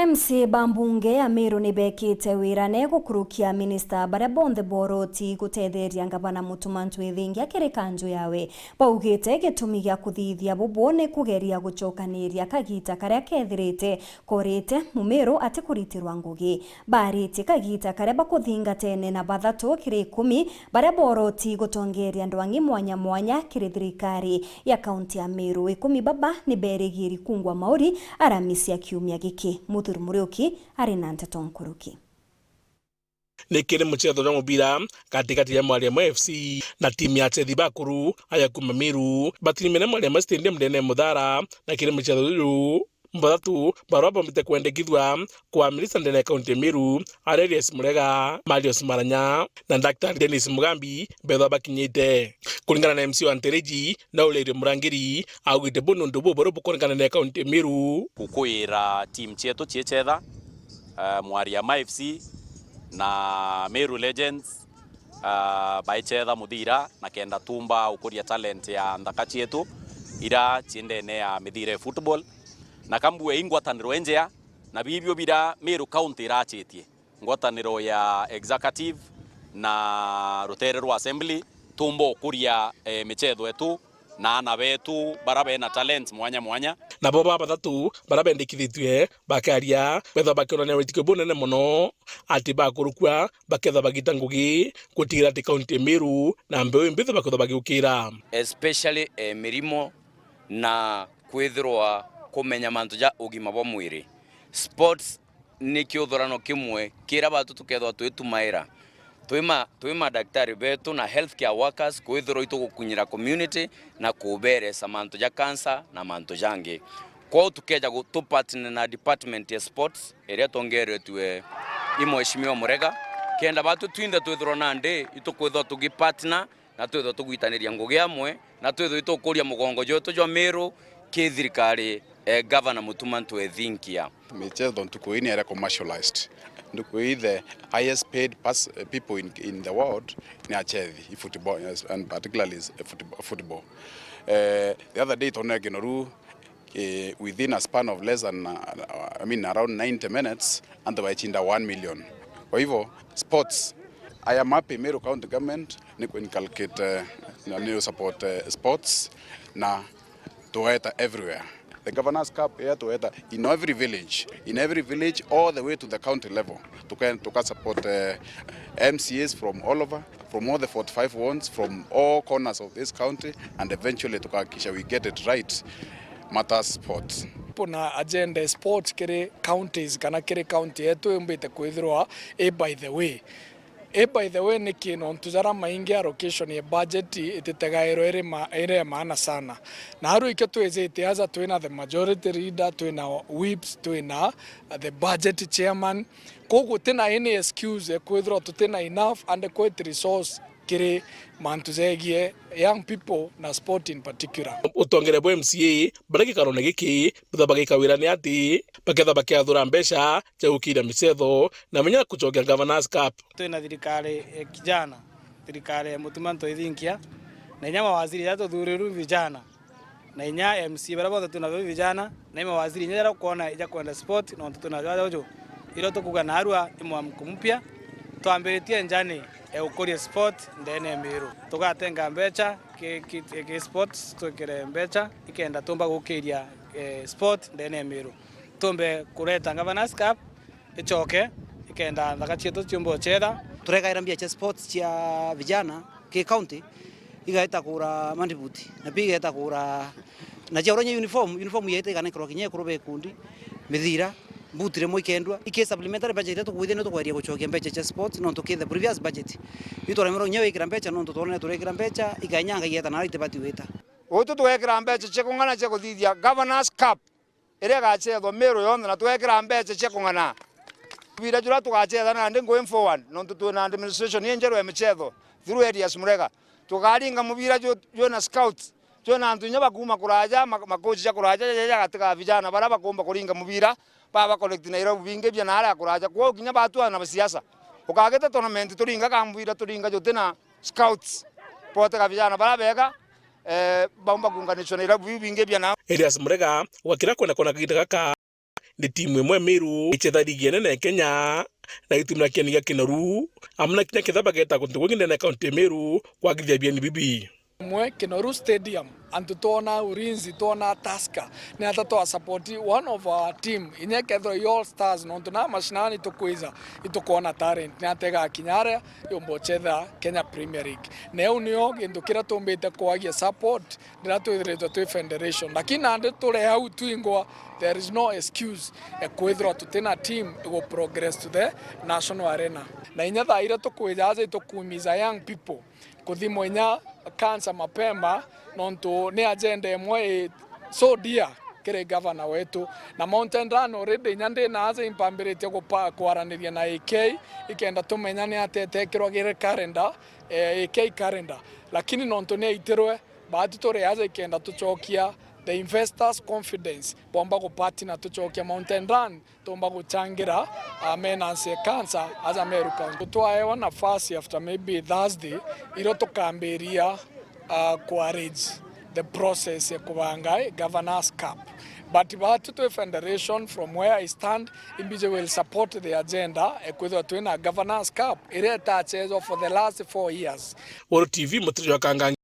MC Bambunge Amiru nibekite wirane gukurukia minista baria bonthe boroti gutetheria ngavana Mutumantu Ithingi akiri kanju yawe baugite gitumi gia kuthithia bubu ni kugeria gucokaniria kagita karia kethirite korite Mumiru ati kuritirwa ngugi bariti kagita karia bakuthingatene na bathatu kiri 10 baria boroti gutongeria ndwangi mwanya mwanya kiri thirikari ya kaunti ya Meru 10 baba ni berigiri kungwa mauri aramisia kiumia giki Muthuri Muriuki ari na Nteto Nkuruki. Nikire mchezo wa mpira katikati ya Mwalimu FC na timu ya Chethi Bakuru aya kuma Meru batimene Mwalimu Stadium ndene Muthara na kire mchezo uyu mbathatu baraba mite kwendekithwa kwa minista ndene kaunti Meru Aurelius Murega Marius Maranya na Dr. Dennis Mugambi betho bakinyite kulingana na MC wa Ntereji na Uleire Murangiri augite bono ndubo borobo kulingana na kaunti Meru kukwira team chetu chiechetha Mwalimu FC na Meru Legends baichetha muthira na kenda tumba ukuria talent ya nthaka chietu ira chiendene ya mithire football na kambue ingwataniro enjea na bibio bira Meru County irachetie ngwataniro ya executive na ruterero assembly tumbo kuria michetho etu na ana betu barabe na talent mwanya mwanya na boba bathatu barabe ndikithitwe bakaria betho bakirone witike bonene muno ati bakurukwa baketha bagita ngugi gutira ti kaunti Meru na mbeu mbitho baketha bagiukira especially mirimo na kwithirwa kumenya mantu ja ugima bwa mwiri sports ni kiuthorano kimwe kira batu tukethwa twitumaira twima daktari betu na healthcare workers kwithirwa itugukunyira community na kuberesa mantu ja cancer na mantu jangi kwa tukeja gutupartner na department ya sports area tongeretwe imweshimiwa Murega kenda batu twinde twithirwa nande itukwithwa tugipartner na twithwa tugwitaniria ngugi amwe na twithwa itukuria mugongo joto jwa Meru kithirikari Governor Mutumantu Ithingi. Michezo ntukuini era commercialized. Ntukui the highest paid people in the world ni Chethi football, and particularly football. The other day tone Ginoru within a span of less than around 90 minutes and waichinda 1 million. Kwa hivyo sports I am happy Meru County government ni kuinculcate na support sports na tuwaeta everywhere. The Governor's Cup here to in every village all the way to the county level to support MCAs from all over, from all the 45 wards, from all corners of this county, and eventually to hakikisha we get it right matters sports. Na agenda sports kere counties kana kere county yetu mbite kwithirwa by the way nikino ntuzara maingi allocation ya budget ititegairo ere maana sana na haru iketu ezete aza twina the majority leader twina whips twina the budget chairman kogo tena any excuse kwithira tutena enough and quite resource kire mantuzegie young people na sport in particular utongere bwa MCA baraki karone giki buthabagika wirani ati baketha bakiathura mbeca chaukira michetho na menya kuchokia Governor's Cup twina thirikari kijana thirikari Mutumantu Ithingi na nyama waziri yato thuriru vijana na nya MC barabothe tuna vijana na ima waziri nyera kuona ija kwenda sport na tuna jojo ilo tukuga na arua imwamko mpya twambiritie njani ukuria sport ndene Meru tugatenga mbeca ke sports tukire mbeca ikenda tumba gukiria sport ndene Meru tumbe kureta Governor's Cup ichoke ikenda thaka chietu chumbo chetha tureka mbia cha sports cha vijana ke county igaita kura mandibuti na pia igaita kura na cha uronye uniform yaita kana ikoro kinye kurobe kundi mithira butire mwikendwa ike supplementary budget to kwithene to kwaria guchokia mbeca cha sports no to the previous budget itore mero nyewe ikira mbeca no to tone turekira mbeca ikanyanga yeta na rite bati weta otu tuwekira mbeca che kungana che kuthithia Governor's Cup ire gachethwo Meru yonthe na tuwekira mbeca che kungana vira jura tugachetha na ndi going forward no tutuna administration yenjerwe michetho through Aurelius Murega tukaringa muvira jo na scouts jo na antu nyaba kuma kuraja makochi cha kuraja ya katika vijana bara bakomba kuringa muvira baba collect na iro binge bya nara kuraja kwa kinya batu na siasa ukageta tournament turinga kambira turinga jo tena scouts pote ka vijana bara bega baumba kunganisho na iro binge bya na Aurelius Murega wakira kwenda kona kagita kaka ni timu imwe Meru ichetha ligi nene Kenya na itimna kenia Kinoru amna kinya kithaba geta kuntu gwingine na county Meru kwa githia BNBB mwe Kinoru Stadium antu tona Ulinzi tona Tusker ni atatoa support one of our team inye ketho All Stars no tuna mashinani tukwiza itukona talent ni atega kinyare yombo chetha Kenya Premier League neu nio gindu kira tumbite kwagia support ndira twithiritwe twi federation lakini ande tule hau twingwa there is no excuse ekwithirwa tutena team go progress to the national arena na inya thaira tukwijaza tukumiza young people kuthimo inya cancer mapema nonto ni agenda imwe so dear kire governor wetu na Mountain Run already nyande naza impambirite kwaraniria na AK ikenda tumenya ni atetekirwa gire calendar AK calendar lakini nonto ni itirwe baadhi tore yaza ikenda tuchokia the investors confidence bomba ko party na tuchokia Mountain Run tomba kuchangira menanse cancer as America tutwaewa nafasi after maybe Thursday iro tukamberia courage the process ya kubanga Governors Cup but to federation from where I stand Imbije will support the agenda ekwithwa twina Governors Cup ire tachezo for the last 4 years. World TV mutrio kanga